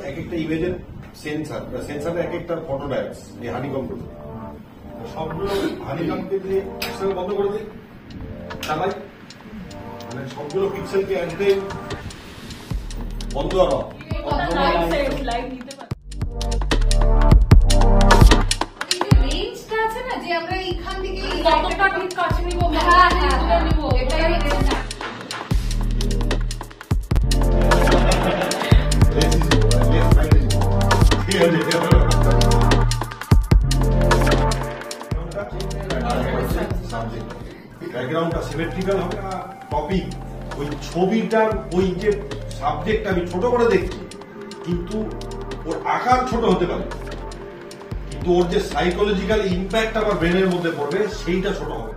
এক একটা ইমেজের সেন্সারে এক একটা ফটো ডায়াস এই হানিকমগুলো সবগুলো হানিকমকে দিয়ে একসঙ্গে বন্ধ করে দিই, চালাই, মানে সবগুলো পিক্সেলকে একটাই বন্ধ করা আমরা এইখান থেকে ব্যাকগ্রাউন্ডটা সিমেট্রিক্যাল হবে না কপি, ওই ছবিটার ওই যে সাবজেক্ট আমি ছোট করে দেখছি কিন্তু ওর আকার ছোট হতে পারে, কিন্তু ওর যে সাইকোলজিক্যাল ইম্প্যাক্ট আমার ব্রেনের মধ্যে পড়বে সেইটা ছোট হবে।